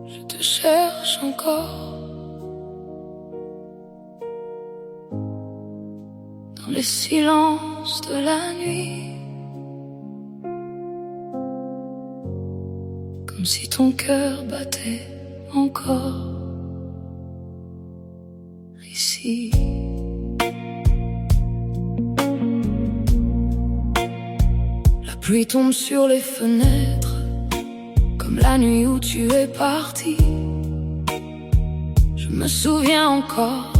Je te cherche encore dans les silences de la nuit, comme si ton cœur battait encore ici. La pluie tombe sur les fenêtres, comme la nuit où tu es parti. Je me souviens encore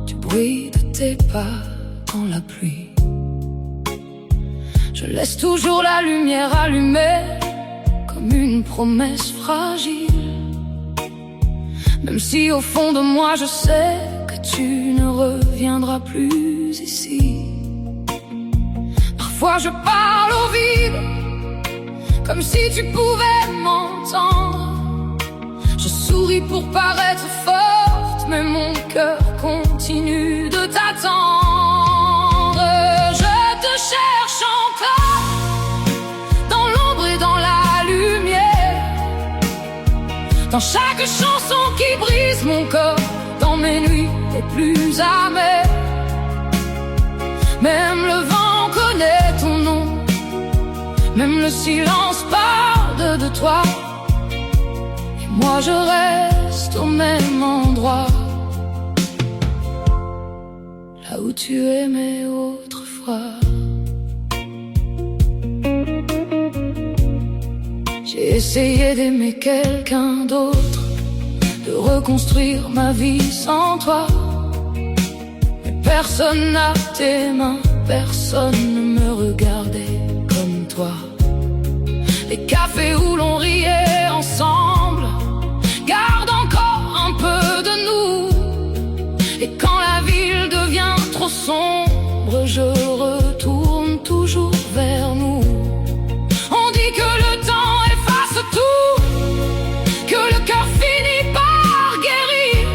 du bruit de tes pas dans la pluie. Je laisse toujours la lumière allumée, comme une promesse fragile. Même si au fond de moi je sais que tu ne reviendras plus ici. Parfois je parle au vide, comme si tu pouvais m'entendre. Je souris pour paraître forte, mais mon cœur continue de t'attendre. Je te cherche encore, dans l'ombre et dans la lumière, dans chaque chanson qui brise mon corps, dans mes nuits les plus amères. Même le vent connaît ton nom, même le silence parle de toi. Et moi je reste au même endroit, là où tu aimais autrefois. J'ai essayé d'aimer quelqu'un d'autre, de reconstruire ma vie sans toi. Mais personne n'a tes mains, personne ne me regardait comme toi. Les cafés où l'on riait ensemble gardent encore un peu de nous. Et quand la ville devient trop sombre, je retourne toujours vers nous. On dit que le temps efface tout, que le cœur finit par guérir.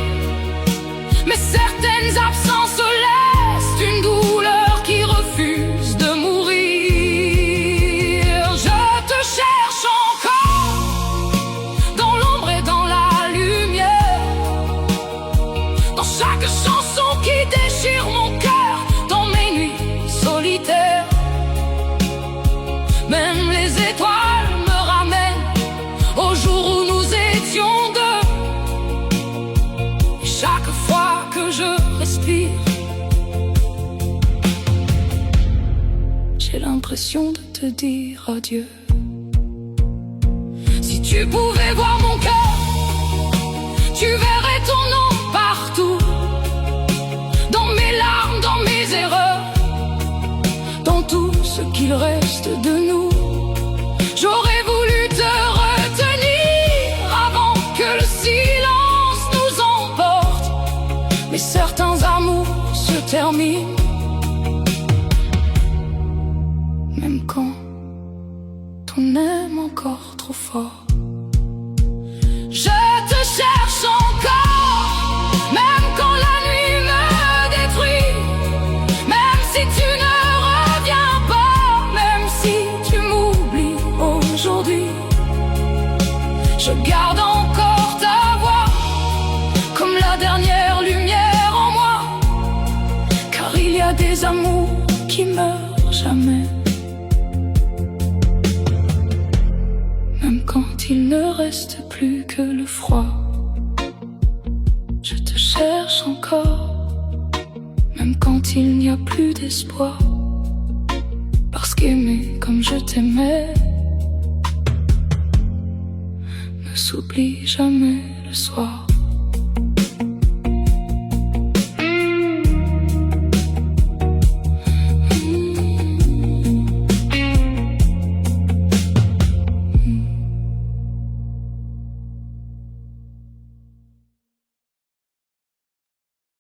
Mais certaines absences laissent une douleur qui refuse de mourir. Je te cherche encore, dans l'ombre et dans la lumière, dans chaque chanson qui déchire mon cœur, dans mes nuits solitaires. Même les étoiles me ramènent au jour où nous étions deux. Et chaque fois que je respire, j'ai l'impression de te dire adieu. Si tu pouvais voir mon cœur, tu verrais ton nom partout, dans mes larmes, dans mes erreurs, dans tout ce qu'il reste de nous. J'aurais voulu te retenir avant que le silence nous emporte. Mais certains amours se terminent, même quand on aime encore trop fort. Je te cherche encore, même quand la nuit me détruit. Même si tu ne reviens pas, même si tu m'oublies aujourd'hui, je garde encore ta voix, comme la dernière lumière en moi. Car il y a des amours qui meurent jamais, même quand il ne reste plus que le froid. Je te cherche encore, même quand il n'y a plus d'espoir. Parce qu'aimer comme je t'aimais ne s'oublie jamais le soir.